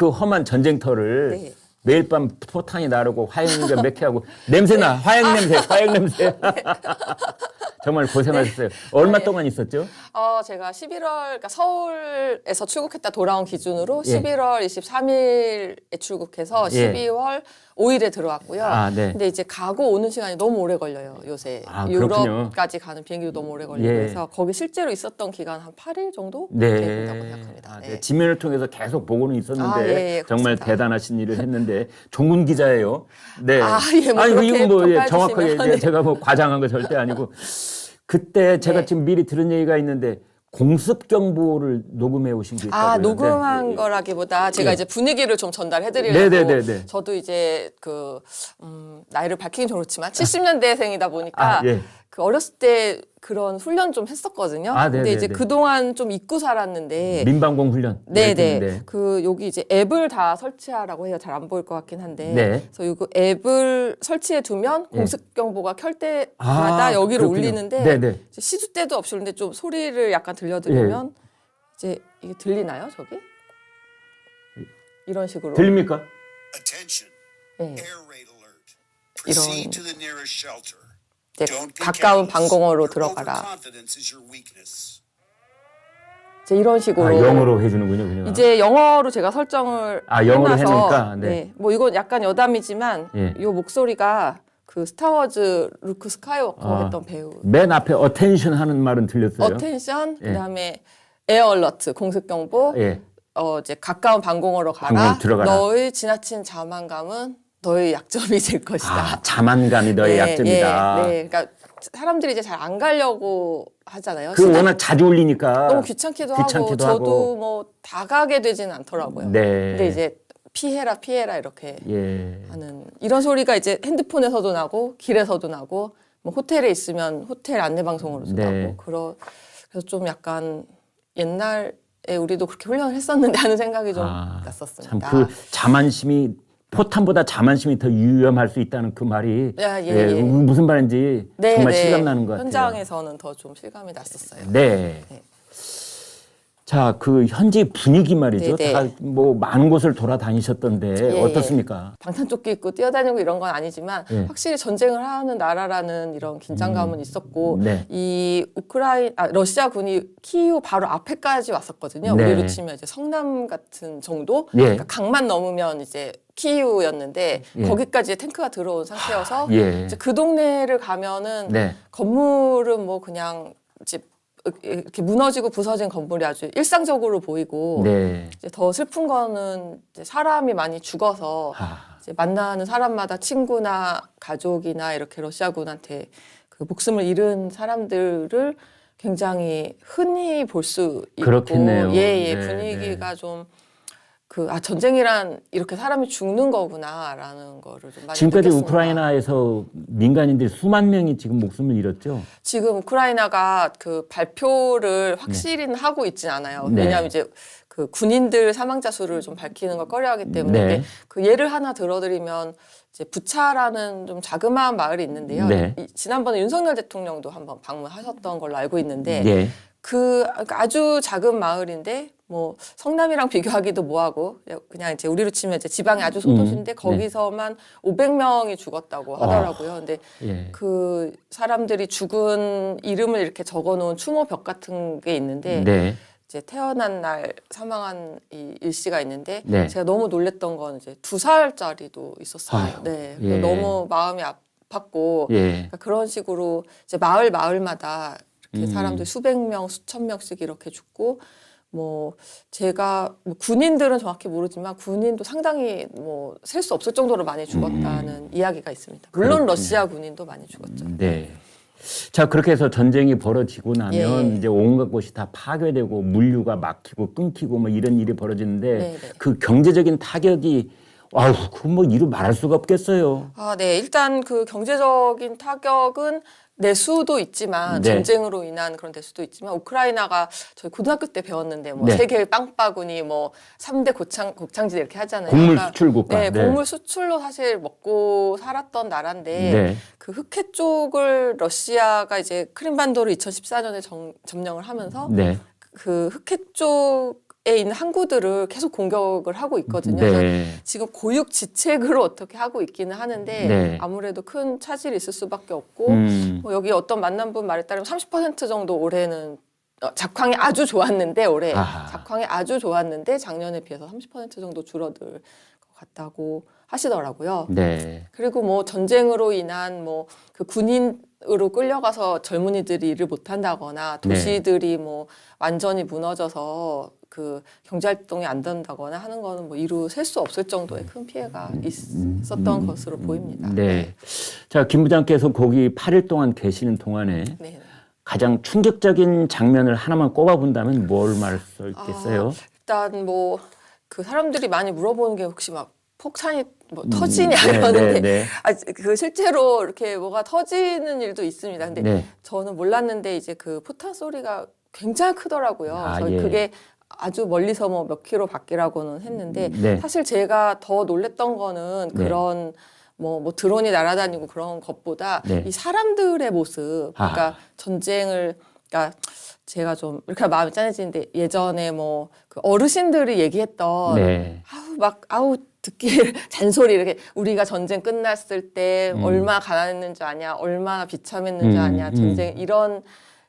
그 험한 전쟁터를 네. 매일 밤 포탄이 나르고 화약연기가 몇 개하고 냄새나 화약 냄새. 정말 고생하셨어요. 얼마 네. 동안 있었죠? 제가 11월, 그러니까 서울에서 출국했다 돌아온 기준으로 예. 11월 23일에 출국해서 예. 12월 5일에 들어왔고요. 아, 네. 근데 이제 가고 오는 시간이 너무 오래 걸려요, 요새. 아, 그렇군요. 유럽까지 가는 비행기도 너무 오래 걸리고 예. 해서 거기 실제로 있었던 기간 한 8일 정도 네. 된다고 생각합니다. 아, 네. 네. 지면을 통해서 계속 보고는 있었는데 아, 예, 정말 그렇습니다. 대단하신 일을 했는데 종군 기자예요. 네. 아, 예, 뭐 아니 그렇게 이건 뭐 예, 평가해 정확하게 주시면, 이제 네. 제가 뭐 과장한 거 절대 아니고 그때 제가 네. 지금 미리 들은 얘기가 있는데 공습 경보를 녹음해 오신 게 있다고요. 녹음한 네. 거라기보다 제가 예. 이제 분위기를 좀 전달해드리려고. 네네네네. 저도 이제 나이를 밝히긴 좀 그렇지만 70년대생이다 보니까 아, 예. 그 어렸을 때 그런 훈련 좀 했었거든요. 아, 근데 이제 네네네. 그동안 좀 잊고 살았는데. 민방공 훈련. 네네. 네. 여기 이제 앱을 다 설치하라고 해요. 잘 안 보일 것 같긴 한데. 네. 그래서 이거 앱을 설치해 두면 예. 공습 경보가 켤 때마다 아, 여기로 그렇군요. 울리는데. 네네. 이제 시도 때도 없이 울리는데 좀 소리를 약간 들려드리면 이제 이게 들리나요, 저기? 이런 식으로. 들립니까? Attention. 네. Air raid alert. Proceed 이런 to the nearest shelter. 이제 Don't be 가까운 careless. 방공호로 Your 들어가라. overconfidence is your weakness. 이제 이런 식으로. 아, 영어로 해주는군요, 그냥. 이제 영어로 제가 설정을 영어로 해놔서 해놓으니까, 네. 뭐 이건 약간 여담이지만 예. 이 목소리가 그 스타워즈 루크 스카이워커 했던 배우 맨 앞에 어텐션 하는 말은 들렸어요. 어텐션 예. 그다음에 에어 얼러트 공습 경보 예. 이제 가까운 방공호로 가라. 방공호로 들어가라. 너의 지나친 자만감은 너의 약점이 될 것이다. 아, 자만감이 너의 네, 약점이다. 네. 그러니까 사람들이 이제 잘 안 가려고 하잖아요. 그 워낙 자주 울리니까 너무 귀찮기도 하고 저도 뭐 다 가게 되지는 않더라고요. 네. 근데 이제 피해라 이렇게 예. 하는 이런 소리가 이제 핸드폰에서도 나고 길에서도 나고 뭐 호텔에 있으면 호텔 안내 방송으로도 네. 나고 그래서 좀 약간 옛날에 우리도 그렇게 훈련을 했었는데 하는 생각이 좀 났었습니다. 참 그 자만심이 포탄보다 자만심이 더 위험할 수 있다는 그 말이 예. 무슨 말인지 네, 정말 네. 실감 나는 것 같아요. 현장에서는 더 좀 실감이 났었어요. 네. 네. 자, 그 현지 분위기 말이죠. 네, 네. 다 뭐 많은 곳을 돌아다니셨던데 예, 어떻습니까? 방탄조끼 입고 뛰어다니고 이런 건 아니지만 예. 확실히 전쟁을 하는 나라라는 이런 긴장감은 있었고 네. 이 러시아 군이 키이우 바로 앞에까지 왔었거든요. 네. 우리로 치면 이제 성남 같은 정도. 예. 그러니까 강만 넘으면 이제 키이우였는데 예. 거기까지 탱크가 들어온 상태여서 예. 이제 그 동네를 가면은 네. 건물은 뭐 그냥 이제 이렇게 무너지고 부서진 건물이 아주 일상적으로 보이고 네. 이제 더 슬픈 거는 이제 사람이 많이 죽어서 이제 만나는 사람마다 친구나 가족이나 이렇게 러시아군한테 그 목숨을 잃은 사람들을 굉장히 흔히 볼 수 있고 그렇겠네요. 예, 네, 분위기가 좀 전쟁이란 이렇게 사람이 죽는 거구나라는 거를 좀 많이 지금까지 느꼈습니다. 우크라이나에서 민간인들 수만 명이 지금 목숨을 잃었죠. 지금 우크라이나가 그 발표를 확실히는 하고 있진 않아요. 네. 왜냐하면 이제 그 군인들 사망자 수를 좀 밝히는 걸 꺼려하기 때문에 네. 근데 그 예를 하나 들어드리면 이제 부차라는 좀 자그마한 마을이 있는데요. 네. 지난번에 윤석열 대통령도 한번 방문하셨던 걸로 알고 있는데 예. 그 아주 작은 마을인데 뭐 성남이랑 비교하기도 뭐하고 그냥 이제 우리로 치면 이제 지방의 아주 소도시인데 거기서만 500명이 죽었다고 하더라고요. 근데 예. 그 사람들이 죽은 이름을 이렇게 적어놓은 추모벽 같은 게 있는데 네. 이제 태어난 날 사망한 이 일씨가 있는데 네. 제가 너무 놀랬던 건 이제 2살짜리도 있었어요. 아유, 네, 예. 너무 마음이 아팠고 예. 그러니까 그런 식으로 이제 마을마다 이렇게 사람들 수백 명, 수천 명씩 이렇게 죽고 뭐 제가 뭐 군인들은 정확히 모르지만 군인도 상당히 뭐 셀 수 없을 정도로 많이 죽었다는 이야기가 있습니다. 물론 그렇군요. 러시아 군인도 많이 죽었죠. 네. 자, 그렇게 해서 전쟁이 벌어지고 나면 예. 이제 온갖 곳이 다 파괴되고 물류가 막히고 끊기고 뭐 이런 일이 벌어지는데 네. 그 경제적인 타격이 그건 뭐 이루 말할 수가 없겠어요. 네. 일단 그 경제적인 타격은 내수도 있지만 네. 전쟁으로 인한 그런 내수도 있지만 우크라이나가 저희 고등학교 때 배웠는데 뭐 네. 세계 빵바구니 뭐 3대 곡창지 이렇게 하잖아요. 곡물 그러니까 수출 국가. 네, 네. 곡물 수출로 사실 먹고 살았던 나라인데 네. 그 흑해 쪽을 러시아가 이제 크림반도를 2014년에 점령을 하면서 네. 그 흑해 쪽 있는 항구들을 계속 공격을 하고 있거든요. 네. 그래서 지금 고육지책으로 어떻게 하고 있기는 하는데 네. 아무래도 큰 차질이 있을 수밖에 없고 뭐 여기 어떤 만난 분 말에 따르면 30% 정도 올해는 작황이 아주 좋았는데 올해 아하. 작황이 아주 좋았는데 작년에 비해서 30% 정도 줄어들 것 같다고 하시더라고요. 네. 그리고 뭐 전쟁으로 인한 뭐 그 군인으로 끌려가서 젊은이들이 일을 못한다거나 도시들이 뭐 완전히 무너져서 그 경제활동이 안 된다거나 하는 거는 뭐 이루 셀 수 없을 정도의 큰 피해가 있었던 것으로 보입니다. 네. 자, 김 부장께서 거기 8일 동안 계시는 동안에 네. 가장 충격적인 장면을 하나만 꼽아본다면 뭘 말할 수 있겠어요? 일단 뭐 그 사람들이 많이 물어보는 게 혹시 막 폭탄이 뭐 터지냐 네, 이러는데 네. 그 실제로 이렇게 뭐가 터지는 일도 있습니다. 근데 네. 저는 몰랐는데 이제 그 포탄 소리가 굉장히 크더라고요. 아, 저희 예. 그게 아주 멀리서 뭐 몇 킬로 밖이라고는 했는데 네. 사실 제가 더 놀랬던 거는 네. 그런 뭐 드론이 날아다니고 그런 것보다 네. 이 사람들의 모습, 그러니까 전쟁을, 그러니까 제가 좀 이렇게 마음이 짠해지는데 예전에 뭐 그 어르신들이 얘기했던 네. 아우 듣기 잔소리 이렇게 우리가 전쟁 끝났을 때 얼마나 가난했는지 아냐, 얼마나 비참했는지 아냐, 전쟁 이런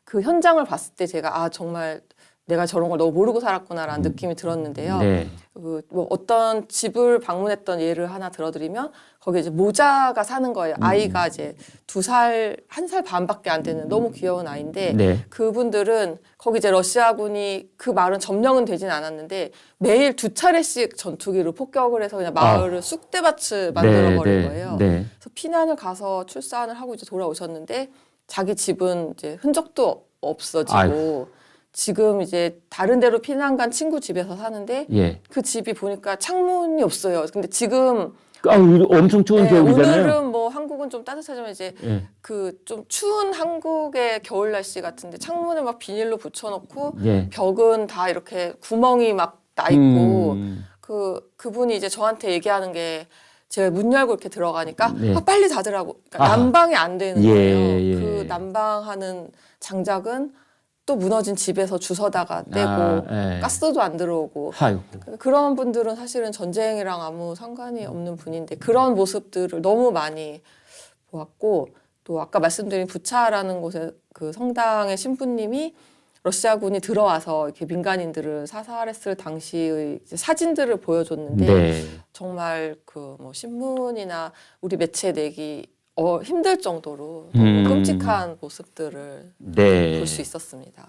그 현장을 봤을 때 제가 정말 내가 저런 걸 너무 모르고 살았구나라는 느낌이 들었는데요. 네. 뭐 어떤 집을 방문했던 예를 하나 들어드리면 거기 이제 모자가 사는 거예요. 아이가 이제 2살, 1살 반밖에 안 되는 너무 귀여운 아이인데 네. 그분들은 거기 이제 러시아군이 그 마을은 점령은 되진 않았는데 매일 2차례씩 전투기로 폭격을 해서 그냥 마을을 쑥대밭을 만들어 버린 거예요. 네. 그래서 피난을 가서 출산을 하고 이제 돌아오셨는데 자기 집은 이제 흔적도 없어지고 아이고. 지금 이제 다른 데로 피난 간 친구 집에서 사는데 예. 그 집이 보니까 창문이 없어요. 근데 지금 이거 엄청 추운 겨울이잖아요. 오늘은 뭐 한국은 좀 따뜻하지만 이제 예. 그 좀 추운 한국의 겨울 날씨 같은데 창문을 막 비닐로 붙여놓고 예. 벽은 다 이렇게 구멍이 막 나 있고 음. 그분이 이제 저한테 얘기하는 게 제가 문 열고 이렇게 들어가니까 네. 빨리 닫으라고. 그러니까 아하. 난방이 안 되는 예, 거예요. 예. 그 난방하는 장작은 또 무너진 집에서 주워다가 떼고 예. 가스도 안 들어오고 아이고. 그런 분들은 사실은 전쟁이랑 아무 상관이 없는 분인데 그런 모습들을 너무 많이 보았고 또 아까 말씀드린 부차라는 곳에 그 성당의 신부님이 러시아군이 들어와서 이렇게 민간인들을 사살했을 당시의 이제 사진들을 보여줬는데 네. 정말 그 뭐 신문이나 우리 매체 내기 힘들 정도로 너무 끔찍한 모습들을 네. 볼 수 있었습니다.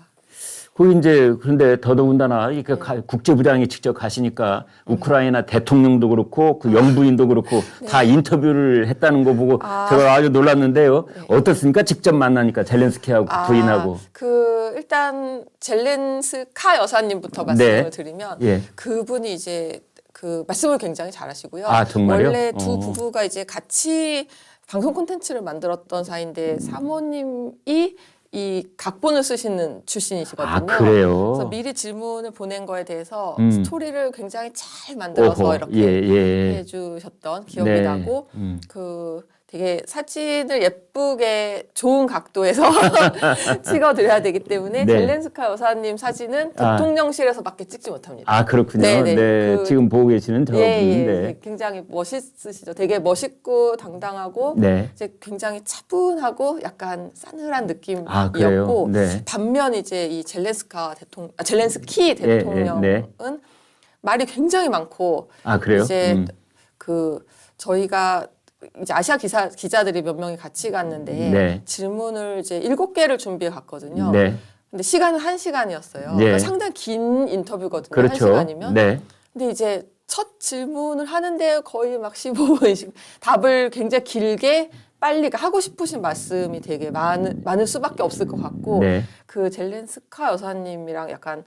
거기 이제 그런데 더더군다나 이렇게 국제부장이 직접 가시니까 우크라이나 대통령도 그렇고 그 영부인도 그렇고 다 인터뷰를 했다는 거 보고 제가 아주 놀랐는데요. 어떻습니까? 직접 만나니까 젤렌스키하고 부인하고. 일단 젤렌스카 여사님부터 말씀을 네. 드리면 예. 그분이 이제 그 말씀을 굉장히 잘하시고요. 정말요? 원래 두 부부가 이제 같이 방송 콘텐츠를 만들었던 사이인데 사모님이 이 각본을 쓰시는 출신이시거든요. 그래요? 그래서 미리 질문을 보낸 거에 대해서 스토리를 굉장히 잘 만들어서 오호. 이렇게 예. 해주셨던 기억이 네. 나고 그 되게 사진을 예쁘게 좋은 각도에서 찍어드려야 되기 때문에 네. 젤렌스카 여사님 사진은 대통령실에서밖에 찍지 못합니다. 그렇군요. 네네. 네. 지금 보고 계시는 저분인데. 굉장히 멋있으시죠. 되게 멋있고 당당하고 네. 이제 굉장히 차분하고 약간 싸늘한 느낌이었고 그래요? 네. 반면 이제 이 젤렌스키 대통령은 네. 말이 굉장히 많고 그래요? 이제 그 저희가 이제 아시아 기자들이 몇 명이 같이 갔는데 네. 질문을 이제 7개를 준비해 갔거든요. 네. 근데 시간은 1시간이었어요. 네. 그러니까 상당히 긴 인터뷰거든요. 그렇죠. 1시간이면. 네. 근데 이제 첫 질문을 하는데 거의 막 15분씩 답을 굉장히 길게 빨리 하고 싶으신 말씀이 되게 많을 수밖에 없을 것 같고 네. 그 젤렌스카 여사님이랑 약간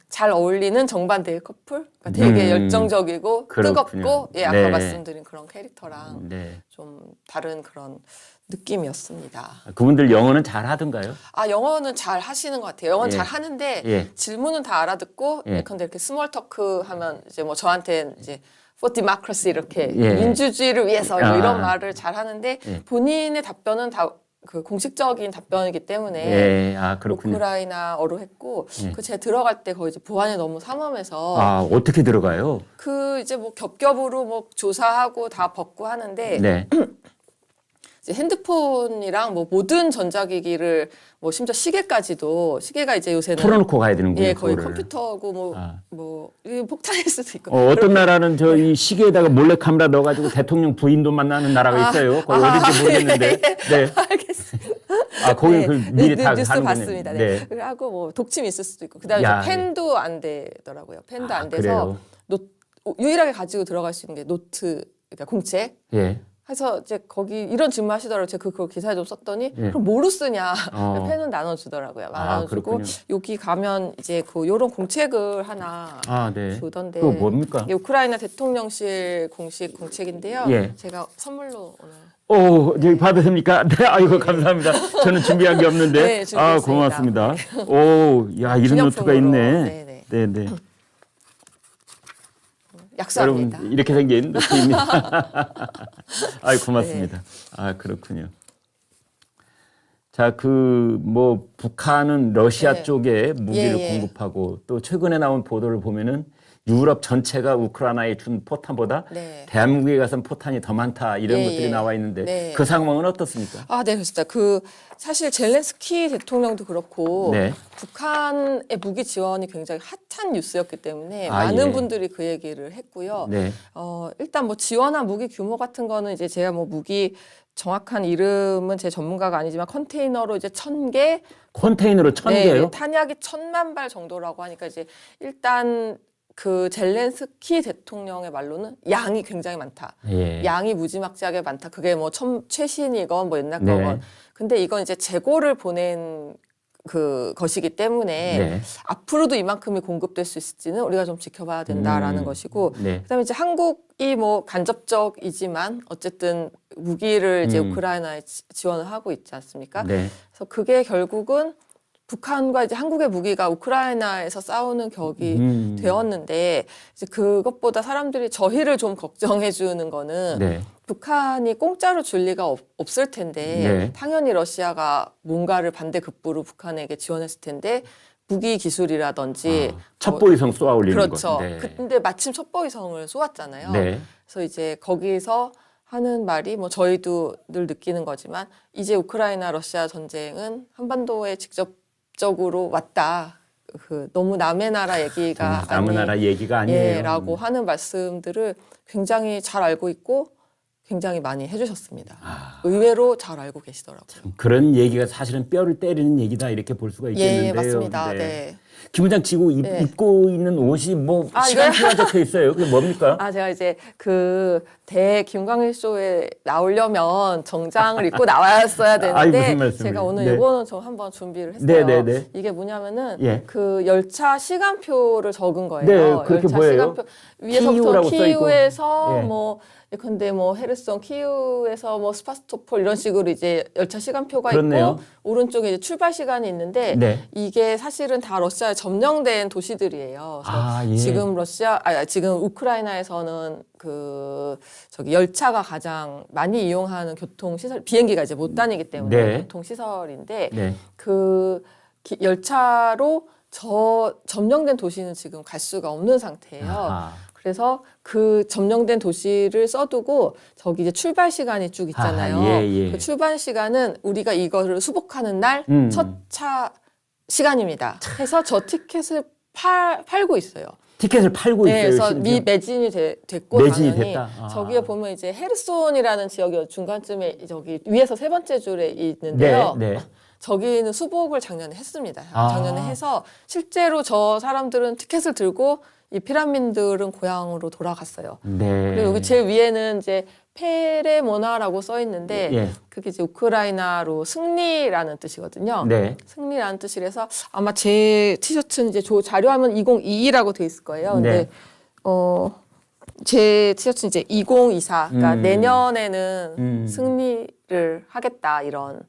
잘 어울리는 정반대의 커플? 그러니까 되게 열정적이고 그렇군요. 뜨겁고 아까 네. 말씀드린 그런 캐릭터랑 네. 좀 다른 그런 느낌이었습니다. 그분들 영어는 잘 하던가요? 영어는 잘 하시는 것 같아요. 영어는 예. 잘 하는데 예. 질문은 다 알아듣고 근데 이렇게 스몰 토크 하면 이제 뭐 저한테 이제 for democracy 이렇게 예. 민주주의를 위해서 뭐 이런 말을 잘 하는데 예. 본인의 답변은 다 그 공식적인 답변이기 때문에 예, 아 그렇군요. 우크라이나어로 했고 예. 그 제가 들어갈 때 거의 이제 보안이 너무 삼엄해서 아 어떻게 들어가요? 그 이제 뭐 겹겹으로 뭐 조사하고 다 벗고 하는데 네. 이제 핸드폰이랑 뭐 모든 전자기기를 뭐 심지어 시계까지도 시계가 이제 요새는 풀어놓고 가야 되는군요. 예 거의 그거를. 컴퓨터고 뭐 아. 뭐 이게 폭탄일 수도 있고 어떤 나라는 저 이 시계에다가 몰래 카메라 넣어가지고 대통령 부인도 만나는 나라가 있어요. 거기 어딘지 모르겠는데. 네. 알겠습니다. 아 거기 네, 그 미리 다 뉴스 하는 봤습니다. 네. 하고 뭐 독침 있을 수도 있고 그다음에 야, 이제 펜도 안 되더라고요. 펜도 아, 안 돼서 그래요? 유일하게 가지고 들어갈 수 있는 게 노트 그러니까 공책. 예. 해서 이제 거기 이런 질문 하시더라고요. 제가 그거 기사에 좀 썼더니 예. 그럼 뭐로 쓰냐? 어. 펜은 나눠주더라고요. 아, 나눠주고 그렇군요. 여기 가면 이제 그 요런 공책을 하나 아 네. 주던데 그거 뭡니까? 이게 우크라이나 대통령실 공식 공책인데요. 예. 제가 선물로 오늘 오, 여기 받으십니까? 네, 아이고 감사합니다. 저는 준비한 게 없는데. 네, 아, 준비했습니다. 고맙습니다. 오, 야 이런 노트가 기념품으로. 있네. 네네. 네, 네. 약속합니다. 여러분 이렇게 생긴 노트입니다. 아이 고맙습니다. 네. 아 그렇군요. 자, 그 뭐 북한은 러시아 네. 쪽에 무기를 예, 예. 공급하고 또 최근에 나온 보도를 보면은 유럽 전체가 우크라이나에 준 포탄보다 네. 대한민국에 가선 포탄이 더 많다 이런 예, 것들이 예. 나와 있는데 네. 그 상황은 어떻습니까? 아, 네, 그렇습니다. 그 사실 젤렌스키 대통령도 그렇고 네. 북한의 무기 지원이 굉장히 핫한 뉴스였기 때문에 아, 많은 예. 분들이 그 얘기를 했고요. 네. 일단 뭐 지원한 무기 규모 같은 거는 이제 제가 뭐 무기 정확한 이름은 제 전문가가 아니지만 컨테이너로 이제 1,000개, 컨테이너로 1,000개요? 탄약이 1,000만 발 정도라고 하니까 이제 일단 그 젤렌스키 대통령의 말로는 양이 굉장히 많다. 예. 양이 무지막지하게 많다. 그게 뭐 최신이건 뭐 옛날 네. 거건. 근데 이건 이제 재고를 보낸 그 것이기 때문에 네. 앞으로도 이만큼이 공급될 수 있을지는 우리가 좀 지켜봐야 된다라는 것이고 네. 그다음에 이제 한국이 뭐 간접적이지만 어쨌든 무기를 이제 우크라이나에 지원을 하고 있지 않습니까? 네. 그래서 그게 결국은 북한과 이제 한국의 무기가 우크라이나에서 싸우는 격이 되었는데 이제 그것보다 사람들이 저희를 좀 걱정해 주는 거는 네. 북한이 공짜로 줄 리가 없을 텐데 네. 당연히 러시아가 뭔가를 반대급부로 북한에게 지원했을 텐데 무기 기술이라든지 첩보위성 쏘아 올리는 그렇죠. 거. 네. 근데 마침 첩보위성을 쏘았잖아요. 네. 그래서 이제 거기서 하는 말이 뭐 저희도 늘 느끼는 거지만 이제 우크라이나 러시아 전쟁은 한반도에 직접적으로 왔다. 그 너무 남의 나라 얘기가 남의 나라 얘기가 아니에요. 라고 하는 말씀들을 굉장히 잘 알고 있고 굉장히 많이 해주셨습니다. 의외로 잘 알고 계시더라고요. 그런 얘기가 사실은 뼈를 때리는 얘기다 이렇게 볼 수가 있겠는데요. 예, 맞습니다. 네. 김 부장 지금 네. 입고 있는 옷이 뭐 아, 시간표가 적혀 있어요. 그게 뭡니까? 아, 제가 이제 그 김광일 쇼에 나오려면 정장을 입고 나왔어야 아이, 되는데 무슨 말씀이에요. 제가 오늘 네. 이거는 저 한번 준비를 했어요. 네, 네, 네. 이게 뭐냐면은 예. 그 열차 시간표를 적은 거예요. 네, 그렇게 열차 보여요. 시간표 위에서부터 키이우라고 써 있고. 키이우에서 예. 뭐 근데 뭐 헤르손 키이우에서 뭐 스파스토폴 이런 식으로 이제 열차 시간표가 그렇네요. 있고 오른쪽에 이제 출발 시간이 있는데 네. 이게 사실은 다 러시아에 점령된 도시들이에요. 그래서 아, 예. 지금 우크라이나에서는 그 저기 열차가 가장 많이 이용하는 교통 시설 비행기가 이제 못 다니기 때문에 네. 교통 시설인데 네. 그 열차로 점령된 도시는 지금 갈 수가 없는 상태예요. 아하. 그래서 그 점령된 도시를 써두고 저기 이제 출발 시간이 쭉 있잖아요. 아하, 예, 예. 그 출발 시간은 우리가 이거를 수복하는 날 첫 차 시간입니다. 해서 저 티켓을 팔고 있어요. 티켓을 팔고 네, 있어요. 그래서 심지어. 매진이 됐고 매진이 당연히 됐다. 아. 저기에 보면 이제 헤르손이라는 지역이 중간쯤에 저기 위에서 세 번째 줄에 있는데요. 네, 네. 저기는 수복을 작년에 했습니다. 아. 작년에 해서 실제로 저 사람들은 티켓을 들고 이 피라민들은 고향으로 돌아갔어요. 네. 그리고 여기 제일 위에는 이제 페레모나라고 써 있는데 예. 그게 이제 우크라이나로 승리라는 뜻이거든요. 네. 승리라는 뜻이라서 아마 제 티셔츠는 이제 자료하면 2022라고 돼 있을 거예요. 근데 네. 제 티셔츠는 이제 2024. 그러니까 음. 내년에는 승리를 하겠다 이런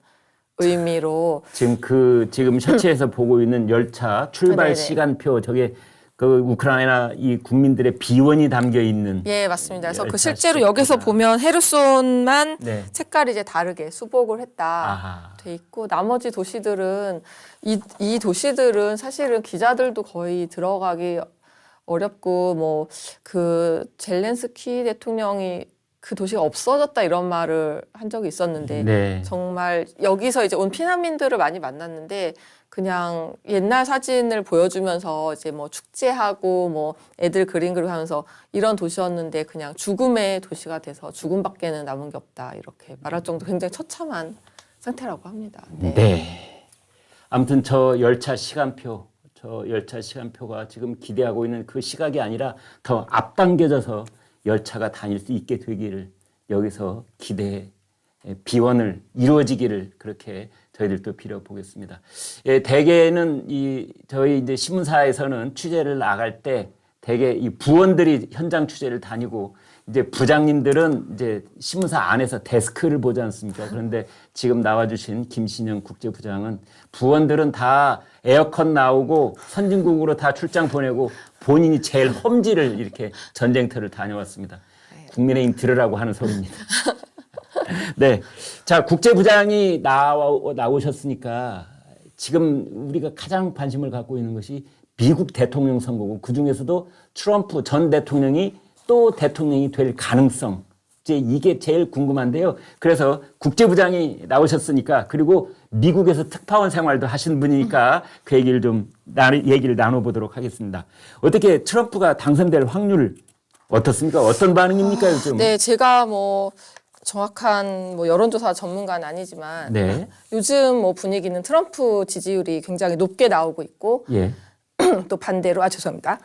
의미로 지금 지금 셔츠에서 보고 있는 열차 출발 네네. 시간표 저게 그 우크라이나 이 국민들의 비원이 담겨 있는. 예, 맞습니다. 그래서 그 열차 실제로 시작구나. 여기서 보면 헤르손만 네. 색깔이 이제 다르게 수복을 했다 아하. 돼 있고 나머지 도시들은 이 도시들은 사실은 기자들도 거의 들어가기 어렵고 뭐 그 젤렌스키 대통령이 그 도시가 없어졌다 이런 말을 한 적이 있었는데 네. 정말 여기서 이제 온 피난민들을 많이 만났는데 그냥 옛날 사진을 보여주면서 이제 뭐 축제하고 뭐 애들 그림 그리고 하면서 이런 도시였는데 그냥 죽음의 도시가 돼서 죽음밖에는 남은 게 없다 이렇게 말할 정도 굉장히 처참한 상태라고 합니다. 네. 네. 아무튼 저 열차 시간표가 지금 기대하고 있는 그 시각이 아니라 더 앞당겨져서 열차가 다닐 수 있게 되기를 여기서 기대해 비원을 이루어지기를 그렇게 저희들도 빌어보겠습니다. 예, 대개는 저희 이제 신문사에서는 취재를 나갈 때 대개 이 부원들이 현장 취재를 다니고 이제 부장님들은 이제 신문사 안에서 데스크를 보지 않습니까? 그런데 지금 나와주신 김신영 국제부장은 부원들은 다 에어컨 나오고 선진국으로 다 출장 보내고 본인이 제일 험지를 이렇게 전쟁터를 다녀왔습니다. 국민의힘 들으라고 하는 소리입니다. 네. 자, 국제부장이 나오셨으니까 지금 우리가 가장 관심을 갖고 있는 것이 미국 대통령 선거고 그중에서도 트럼프 전 대통령이 또 대통령이 될 가능성. 이제 이게 제일 궁금한데요. 그래서 국제부장이 나오셨으니까 그리고 미국에서 특파원 생활도 하신 분이니까 그 얘기를 얘기를 나눠보도록 하겠습니다. 어떻게 트럼프가 당선될 확률 어떻습니까? 어떤 반응입니까 요즘? 네, 제가 뭐 정확한 뭐 여론조사 전문가는 아니지만 네. 요즘 뭐 분위기는 트럼프 지지율이 굉장히 높게 나오고 있고 예. 또 반대로 죄송합니다.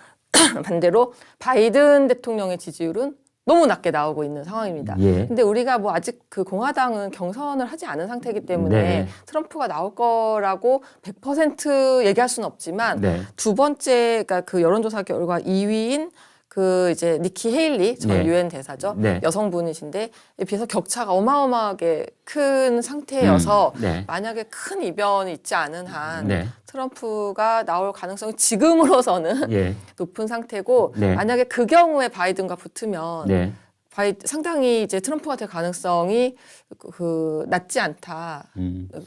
반대로 바이든 대통령의 지지율은 너무 낮게 나오고 있는 상황입니다. 예. 근데 우리가 뭐 아직 그 공화당은 경선을 하지 않은 상태이기 때문에 네. 트럼프가 나올 거라고 100% 얘기할 수는 없지만 네. 두 번째 그러니까 그 여론조사 결과 2위인 그 이제 니키 헤일리 전 네. 유엔 대사죠. 네. 여성분이신데 비해서 격차가 어마어마하게 큰 상태여서 네. 만약에 큰 이변이 있지 않은 한 네. 트럼프가 나올 가능성이 지금으로서는 예. 높은 상태고 네. 만약에 그 경우에 바이든과 붙으면 네. 상당히 이제 트럼프가 될 가능성이 낮지 않다.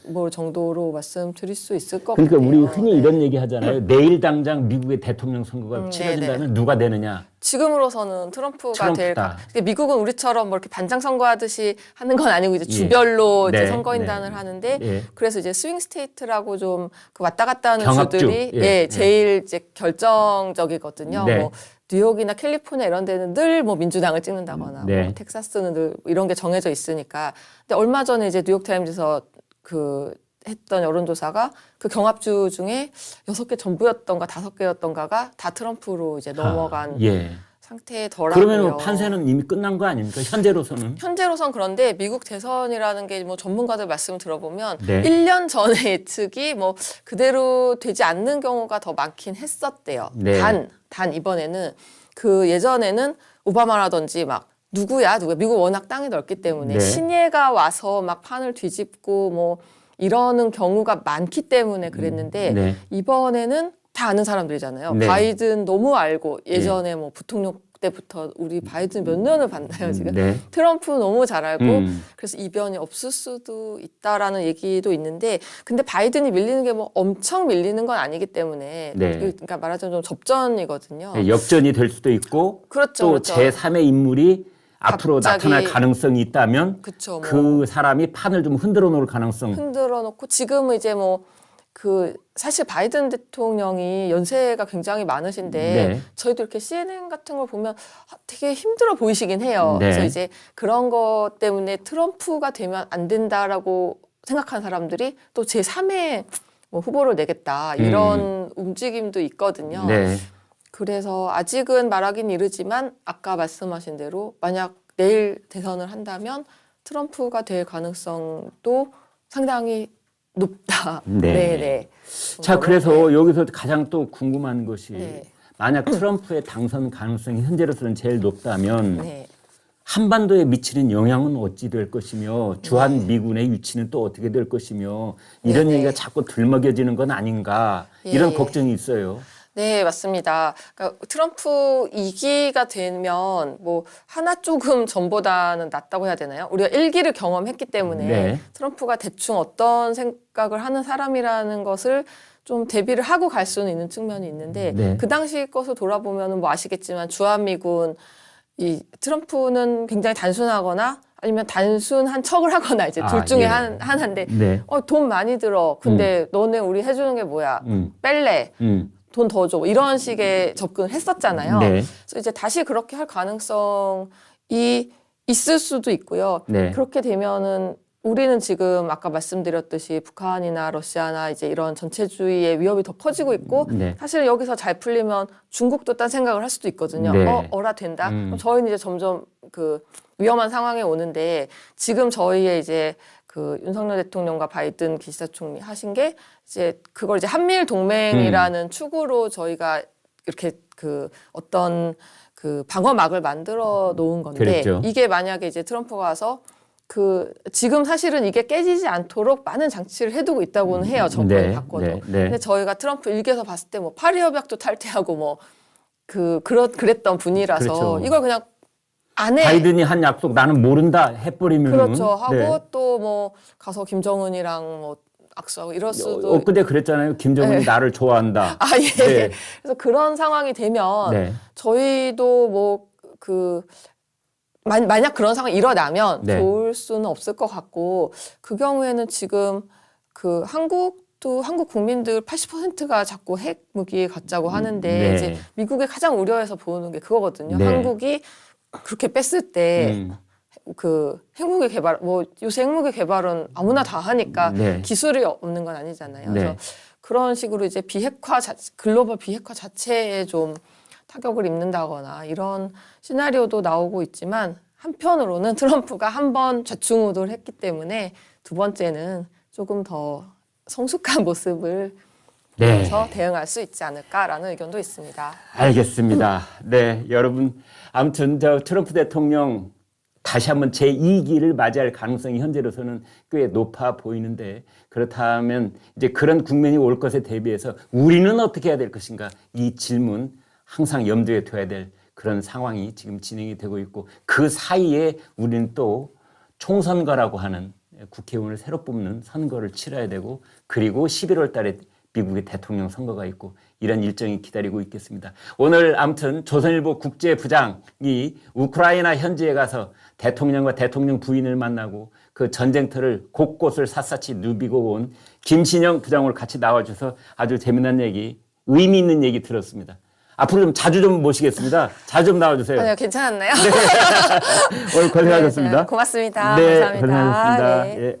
뭐 정도로 말씀드릴 수 있을 것 그러니까 같아요. 우리 흔히 네. 이런 얘기 하잖아요. 내일 당장 미국의 대통령 선거가 네네. 치러진다면 누가 되느냐? 지금으로서는 트럼프가 트럼프다. 미국은 우리처럼 뭐 이렇게 반장 선거하듯이 하는 건 아니고 이제 주별로 네. 이제 선거인단을 하는데 예. 그래서 이제 스윙 스테이트라고 좀 그 왔다 갔다 하는 경합주. 주들이 예. 제일 이제 결정적이거든요. 네. 뭐 뉴욕이나 캘리포니아 이런 데는 늘 뭐 민주당을 찍는다거나 네. 뭐 텍사스는 늘 이런 게 정해져 있으니까. 근데 얼마 전에 이제 뉴욕타임즈에서 그 했던 여론조사가 그 경합주 중에 6개 전부였던가 5개였던가가 다 트럼프로 이제 넘어간 예. 상태더라고요. 그러면 판세는 이미 끝난 거 아닙니까? 현재로서는. 현재로선 그런데 미국 대선이라는 게 뭐 전문가들 말씀 들어보면 네. 1년 전의 예측이 뭐 그대로 되지 않는 경우가 더 많긴 했었대요. 네. 단 이번에는 그 예전에는 오바마라든지 막 누구야 미국 워낙 땅이 넓기 때문에 네. 신예가 와서 막 판을 뒤집고 뭐 이러는 경우가 많기 때문에 그랬는데 네. 이번에는 다 아는 사람들이잖아요. 네. 바이든 너무 알고 예전에 뭐 부통령 때부터 우리 바이든 몇 년을 봤나요 지금? 네. 트럼프 너무 잘 알고 그래서 이변이 없을 수도 있다라는 얘기도 있는데 근데 바이든이 밀리는 게 뭐 엄청 밀리는 건 아니기 때문에 네. 그러니까 말하자면 좀 접전이거든요. 네, 역전이 될 수도 있고 그렇죠, 또 그렇죠. 제3의 인물이 앞으로 갑자기- 나타날 가능성이 있다면 그쵸, 뭐. 그 사람이 판을 좀 흔들어 놓을 가능성. 흔들어 놓고 지금은 이제 뭐 그 사실 바이든 대통령이 연세가 굉장히 많으신데 네. 저희도 이렇게 CNN 같은 걸 보면 되게 힘들어 보이시긴 해요. 네. 그래서 이제 그런 것 때문에 트럼프가 되면 안 된다라고 생각하는 사람들이 또 제3의 뭐 후보를 내겠다 이런 움직임도 있거든요. 네. 그래서 아직은 말하긴 이르지만 아까 말씀하신 대로 만약 내일 대선을 한다면 트럼프가 될 가능성도 상당히 높다. 네. 네네. 자, 그래서 여기서 가장 또 궁금한 것이 네. 만약 트럼프의 당선 가능성이 현재로서는 제일 높다면 네. 한반도에 미치는 영향은 어찌 될 것이며 주한 미군의 위치는 또 어떻게 될 것이며 이런 네. 얘기가 자꾸 들먹여지는 건 아닌가 이런 예. 걱정이 있어요. 네, 맞습니다. 그러니까 트럼프 2기가 되면 뭐 하나 조금 전보다는 낫다고 해야 되나요? 우리가 1기를 경험했기 때문에 네. 트럼프가 대충 어떤 생각을 하는 사람이라는 것을 좀 대비를 하고 갈 수는 있는 측면이 있는데 네. 그 당시 것을 돌아보면 뭐 아시겠지만 주한미군 이 트럼프는 굉장히 단순하거나 아니면 단순한 척을 하거나 이제 둘 중에 예. 하나인데 네. 돈 많이 들어. 근데 너네 우리 해주는 게 뭐야? 뺄래. 돈 더 줘. 이런 식의 접근을 했었잖아요. 네. 그래서 이제 다시 그렇게 할 가능성이 있을 수도 있고요. 네. 그렇게 되면은 우리는 지금 아까 말씀드렸듯이 북한이나 러시아나 이제 이런 전체주의의 위협이 더 커지고 있고 네. 사실 여기서 잘 풀리면 중국도 딴 생각을 할 수도 있거든요. 네. 어라 된다? 그럼 저희는 이제 점점 그 위험한 상황에 오는데 지금 저희의 이제 그 윤석열 대통령과 바이든 기시다 총리 하신 게 이제 그걸 이제 한미일 동맹이라는 축으로 저희가 이렇게 그 어떤 그 방어막을 만들어 놓은 건데 그랬죠. 이게 만약에 이제 트럼프가 와서 그 지금 사실은 이게 깨지지 않도록 많은 장치를 해두고 있다고는 해요. 정권이 네, 바꿔도. 네, 네. 근데 저희가 트럼프 일기에서 봤을 때 뭐 파리 협약도 탈퇴하고 뭐 그랬던 분이라서 그렇죠. 이걸 그냥 안 해. 바이든이 한 약속 나는 모른다 해버리면 그렇죠. 하고 네. 또 뭐 가서 김정은이랑 뭐 악수하고 이럴 수도. 엊그제 그랬잖아요. 김정은이 네. 나를 좋아한다. 아 예. 네. 그래서 그런 상황이 되면 네. 저희도 뭐 만약 그런 상황이 일어나면 네. 좋을 수는 없을 것 같고 그 경우에는 지금 그 한국 국민들 80%가 자꾸 핵 무기 갖자고 하는데 네. 이제 미국이 가장 우려해서 보는 게 그거거든요. 네. 한국이 그렇게 뺐을 때 그 핵무기 개발 뭐 요새 핵무기 개발은 아무나 다 하니까 네. 기술이 없는 건 아니잖아요. 네. 그래서 그런 식으로 이제 글로벌 비핵화 자체에 좀 타격을 입는다거나 이런 시나리오도 나오고 있지만 한편으로는 트럼프가 한 번 좌충우돌 했기 때문에 두 번째는 조금 더 성숙한 모습을 네. 보여서 대응할 수 있지 않을까라는 의견도 있습니다. 알겠습니다. 네, 여러분 아무튼 저 트럼프 대통령 다시 한번 제2기를 맞이할 가능성이 현재로서는 꽤 높아 보이는데 그렇다면 이제 그런 국면이 올 것에 대비해서 우리는 어떻게 해야 될 것인가 이 질문 항상 염두에 둬야 될 그런 상황이 지금 진행이 되고 있고 그 사이에 우리는 또 총선거라고 하는 국회의원을 새로 뽑는 선거를 치러야 되고 그리고 11월 달에 미국의 대통령 선거가 있고 이런 일정이 기다리고 있겠습니다. 오늘 아무튼 조선일보 국제부장이 우크라이나 현지에 가서 대통령과 대통령 부인을 만나고 그 전쟁터를 곳곳을 샅샅이 누비고 온 김신영 부장으로 같이 나와줘서 아주 재미난 얘기, 의미 있는 얘기 들었습니다. 앞으로 좀 자주 좀 모시겠습니다. 자주 좀 나와주세요. 아니요, 괜찮았나요? 오늘 고생하셨습니다. 네, 고맙습니다. 네, 감사합니다. 고생하셨습니다. 네. 예.